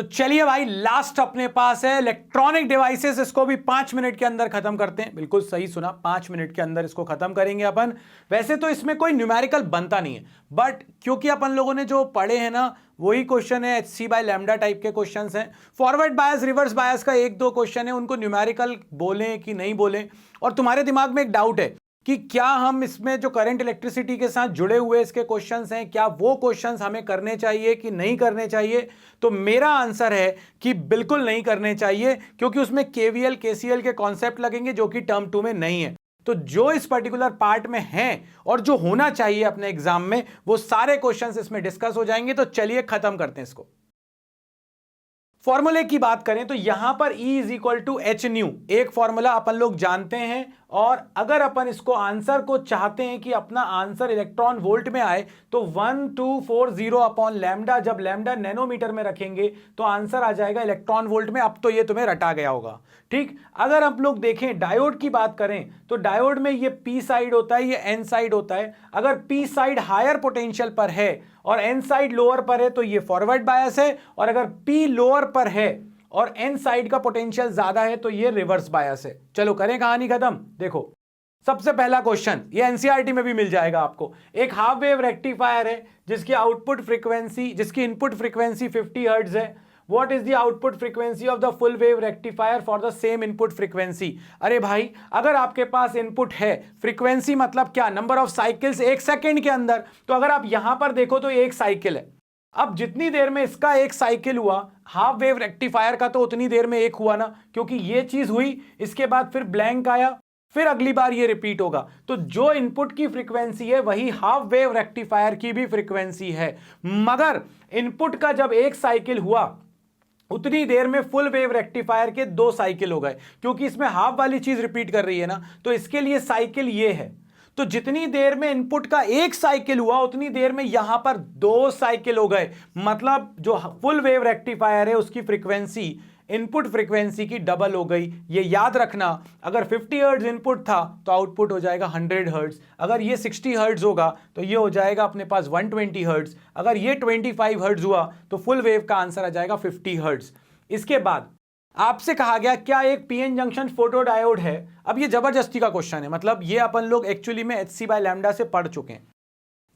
तो चलिए भाई, लास्ट अपने पास है इलेक्ट्रॉनिक डिवाइसेस। इसको भी 5 मिनट के अंदर खत्म करते हैं। बिल्कुल सही सुना, 5 मिनट के अंदर इसको खत्म करेंगे अपन। वैसे तो इसमें कोई न्यूमेरिकल बनता नहीं है, बट क्योंकि अपन लोगों ने जो पढ़े हैं ना वही क्वेश्चन है, HC बाय लैम्डा टाइप के क्वेश्चन हैं। फॉरवर्ड बायस, रिवर्स बायस का 1-2 क्वेश्चन है, उनको न्यूमेरिकल बोलें कि नहीं बोलें। और तुम्हारे दिमाग में एक डाउट है कि क्या हम इसमें जो करंट इलेक्ट्रिसिटी के साथ जुड़े हुए इसके क्वेश्चंस हैं, क्या वो क्वेश्चंस हमें करने चाहिए कि नहीं करने चाहिए? तो मेरा आंसर है कि बिल्कुल नहीं करने चाहिए, क्योंकि उसमें KVL KCL के कॉन्सेप्ट लगेंगे जो कि टर्म 2 में नहीं है। तो जो इस पर्टिकुलर पार्ट में हैं और जो होना चाहिए अपने एग्जाम में, वो सारे क्वेश्चंस इसमें डिस्कस हो जाएंगे। तो चलिए खत्म करते हैं इसको। फॉर्मूले की बात करें तो यहां पर E is equal to h nu, एक फॉर्मूला अपन लोग जानते हैं। और अगर अपन इसको आंसर को चाहते हैं कि अपना आंसर इलेक्ट्रॉन वोल्ट में आए तो 1240 अपॉन लैम्डा, जब लैम्डा नैनोमीटर में रखेंगे तो आंसर आ जाएगा इलेक्ट्रॉन वोल्ट में। अब तो ये तुम्हें रटा गया होगा, ठीक। अगर आप लोग देखें डायोड की बात करें तो डायोड में ये P साइड होता है, ये N साइड होता है। अगर P साइड हायर पोटेंशियल पर है और N साइड लोअर पर है तो ये फॉरवर्ड बायस है, और अगर P लोअर पर है और N साइड का पोटेंशियल ज्यादा है तो ये रिवर्स बायस है। चलो करें कहानी खत्म। देखो सबसे पहला क्वेश्चन, ये एनसीईआरटी में भी मिल जाएगा आपको। एक हाफ वेव रेक्टिफायर है जिसकी आउटपुट फ्रीक्वेंसी, जिसकी इनपुट फ्रीक्वेंसी 50 हर्ट्ज है। What is the output frequency of the full wave rectifier for the same input frequency? अरे भाई, अगर आपके पास इनपुट है, फ्रीक्वेंसी मतलब क्या? नंबर ऑफ साइकिल्स 1 सेकेंड के अंदर। तो अगर आप यहां पर देखो तो ये 1 साइकिल है। अब जितनी देर में इसका 1 साइकिल हुआ, हाफ वेव रेक्टिफायर का तो उतनी देर में 1 हुआ ना, क्योंकि ये चीज हुई, इसके बाद फिर ब्लैंक आया, फिर अगली बार ये रिपीट होगा। तो जो इनपुट की फ्रीक्वेंसी है वही हाफ वेव रेक्टिफायर की भी फ्रीक्वेंसी है। मगर इनपुट का जब 1 साइकिल हुआ उतनी देर में फुल वेव रेक्टिफायर के 2 साइकिल हो गए, क्योंकि इसमें हाफ वाली चीज रिपीट कर रही है ना, तो इसके लिए साइकिल ये है। तो जितनी देर में इनपुट का 1 साइकिल हुआ उतनी देर में यहां पर 2 साइकिल हो गए। मतलब जो फुल वेव रेक्टिफायर है उसकी फ्रीक्वेंसी इनपुट फ्रीक्वेंसी की डबल हो गई। ये याद रखना, अगर 50 हर्ट्ज इनपुट था तो आउटपुट हो जाएगा 100 हर्ट्ज। अगर ये 60 हर्ट्ज होगा तो ये हो जाएगा अपने पास 120 हर्ट्ज। अगर ये 25 हर्ट्ज हुआ तो फुल वेव का आंसर आ जाएगा 50 हर्ट्ज। इसके बाद आपसे कहा गया क्या एक पीएन जंक्शन फोटोडायोड है? अब ये जबरदस्ती का क्वेश्चन है, मतलब ये अपन लोग एक्चुअली में HC बाय लैम्डा से पढ़ चुके हैं।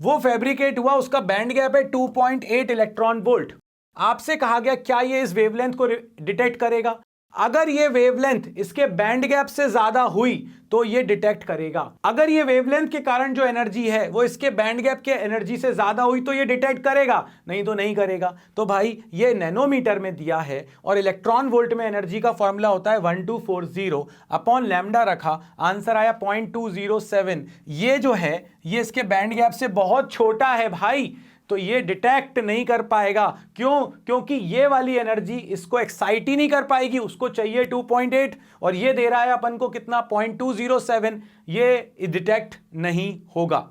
वो फैब्रिकेट हुआ, उसका बैंड गैप है 2.8 इलेक्ट्रॉन वोल्ट। आपसे कहा गया क्या ये इस वेवलेंथ को डिटेक्ट करेगा? अगर ये वेवलेंथ इसके बैंड गैप से ज्यादा हुई तो ये डिटेक्ट करेगा। अगर ये वेवलेंथ के कारण जो एनर्जी है वो इसके बैंड गैप के एनर्जी से ज्यादा हुई तो ये डिटेक्ट करेगा, नहीं तो नहीं करेगा। तो भाई ये नैनोमीटर में दिया है और इलेक्ट्रॉन वोल्ट में एनर्जी का फॉर्मूला होता है 1240 अपॉन लैम्डा रखा, आंसर आया 0.207। ये जो है ये इसके बैंड गैप से बहुत छोटा है भाई, तो ये डिटेक्ट नहीं कर पाएगा। क्यों? क्योंकि ये वाली एनर्जी इसको एक्साइट ही नहीं कर पाएगी, उसको चाहिए 2.8 और ये दे रहा है अपन को कितना 0.207, ये डिटेक्ट नहीं होगा।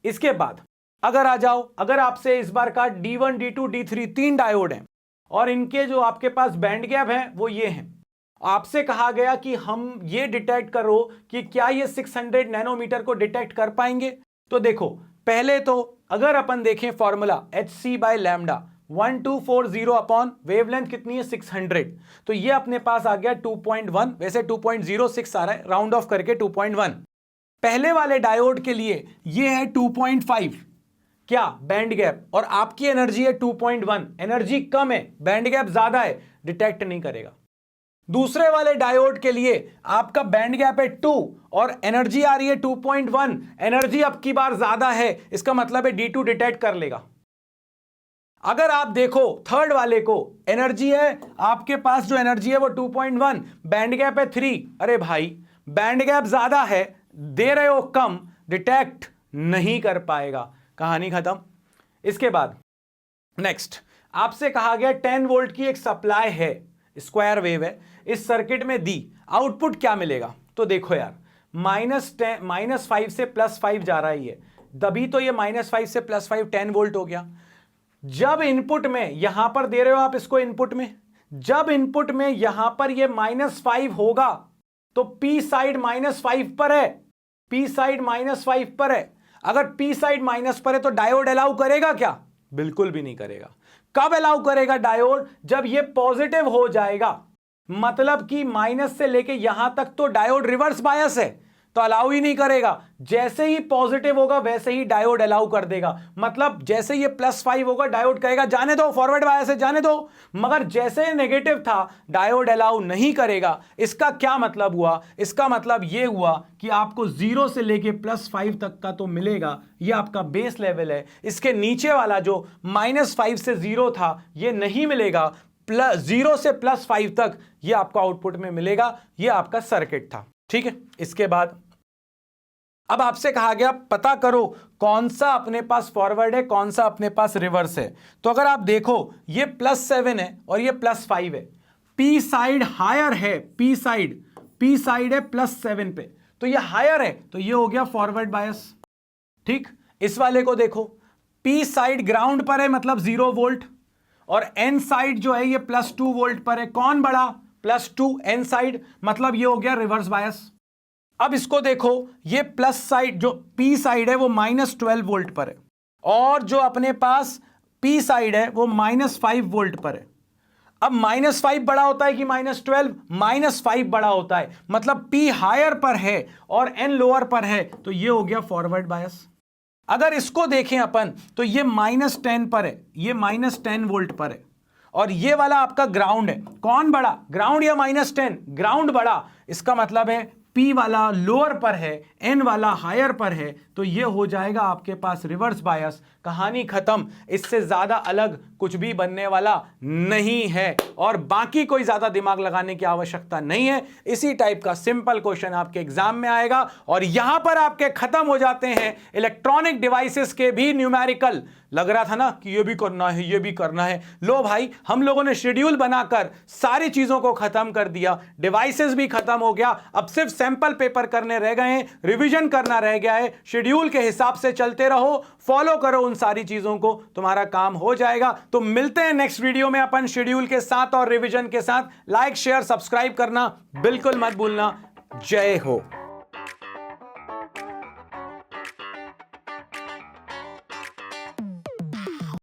इसके बाद अगर आ जाओ, अगर आपसे इस बार का D1 D2 D3 3 डायोड हैं और इनके जो आपके पास बैंड गैप हैं वो ये हैं। आपसे कहा गया कि हम ये डिटेक्ट करो कि क्या ये 600 नैनोमीटर को डिटेक्ट कर पाएंगे। तो देखो पहले तो अगर अपन देखें formula HC by lambda 1240 upon wavelength कितनी है 600, तो ये अपने पास आ गया 2.1, वैसे 2.06 आ रहा है, राउंड ऑफ करके 2.1। पहले वाले डायोड के लिए ये है 2.5 क्या बैंड गैप, और आपकी एनर्जी है 2.1, एनर्जी कम है बैंड गैप ज्यादा है, डिटेक्ट नहीं करेगा। दूसरे वाले डायोड के लिए आपका बैंड गैप है 2 और एनर्जी आ रही है 2.1, एनर्जी अब की बार ज्यादा है, इसका मतलब है D2 डिटेक्ट कर लेगा। अगर आप देखो थर्ड वाले को, एनर्जी है आपके पास, जो एनर्जी है वो 2.1, बैंड गैप है 3, अरे भाई बैंड गैप ज्यादा है, दे रहे हो कम, डिटेक्ट नहीं कर पाएगा, कहानी खत्म। इसके बाद नेक्स्ट आपसे कहा गया 10 वोल्ट की एक सप्लाई है, स्क्वायर वेव है, इस सर्किट में दी, आउटपुट क्या मिलेगा? तो देखो यार -5 से +5 जा रहा है ये, तभी तो ये -5 से +5 10 वोल्ट हो गया। जब इनपुट में यहां पर दे रहे हो आप इसको इनपुट में, जब इनपुट में यहां पर ये -5 होगा तो P साइड -5 पर है, P साइड -5 पर है। अगर P साइड माइनस पर है तो डायोड अलाउ करेगा क्या? बिल्कुल भी नहीं करेगा। कब अलाउ करेगा डायोड? जब ये पॉजिटिव हो जाएगा, मतलब कि माइनस से लेके यहां तक तो डायोड रिवर्स बायस है, तो अलाउ ही नहीं करेगा। जैसे ही पॉजिटिव होगा वैसे ही डायोड अलाउ कर देगा। मतलब जैसे ये +5 होगा डायोड कहेगा जाने दो, फॉरवर्ड बायस है जाने दो, मगर जैसे नेगेटिव था डायोड अलाउ नहीं करेगा। इसका क्या मतलब हुआ? इसका मतलब ये हुआ कि आपको 0 से लेके +5 तक का तो मिलेगा, ये आपका बेस लेवल है। इसके नीचे वाला जो -5 से 0 था ये नहीं मिलेगा। 0 से +5 तक ये आपको आउटपुट में मिलेगा। ये आपका सर्किट था, ठीक है। इसके बाद अब आपसे कहा गया पता करो कौन सा अपने पास फॉरवर्ड है, कौन सा अपने पास रिवर्स है। तो अगर आप देखो ये +7 है और ये +5 है, पी साइड हायर है, पी साइड है +7 पे, तो ये हायर है, तो ये हो गया फॉरवर्ड बायस, ठीक। इस वाले को देखो, पी साइड ग्राउंड पर है मतलब 0 वोल्ट, और एन साइड जो है ये +2 वोल्ट पर है। कौन बड़ा? +2 एन साइड, मतलब ये हो गया रिवर्स बायस। अब इसको देखो, ये प्लस साइड जो पी साइड है वो -12 वोल्ट पर है, और जो अपने पास पी साइड है वो -5 वोल्ट पर है। अब -5 बड़ा होता है कि -12? -5 बड़ा होता है, मतलब पी हायर पर है और एन लोअर पर है, तो ये हो गया फॉरवर्ड बायस। अगर इसको देखें अपन तो ये -10 पर है, ये -10 वोल्ट पर है, और ये वाला आपका ग्राउंड है। कौन बड़ा? ग्राउंड या -10? ग्राउंड बड़ा। इसका मतलब है P वाला लोअर पर है, N वाला हायर पर है, तो ये हो जाएगा आपके पास रिवर्स बायस। कहानी खत्म। इससे ज्यादा अलग कुछ भी बनने वाला नहीं है, और बाकी कोई ज्यादा दिमाग लगाने की आवश्यकता नहीं है। इसी टाइप का सिंपल क्वेश्चन आपके एग्जाम में आएगा, और यहां पर आपके खत्म हो जाते हैं इलेक्ट्रॉनिक डिवाइसेस के भी न्यूमेरिकल। लग रहा था ना कि ये भी करना है, ये भी करना है। लो भाई, हम लोगों ने शेड्यूल बनाकर सारी चीजों को खत्म कर दिया, डिवाइसेस भी खत्म हो गया। अब सिर्फ सैंपल पेपर करने रह गए हैं, रिवीजन करना रह गया है। शेड्यूल के हिसाब से चलते रहो, फॉलो करो उन सारी चीजों को, तुम्हारा काम हो जाएगा। तो मिलते हैं नेक्स्ट वीडियो में अपन शेड्यूल के साथ और रिवीजन के साथ। लाइक शेयर सब्सक्राइब करना बिल्कुल मत भूलना। जय हो।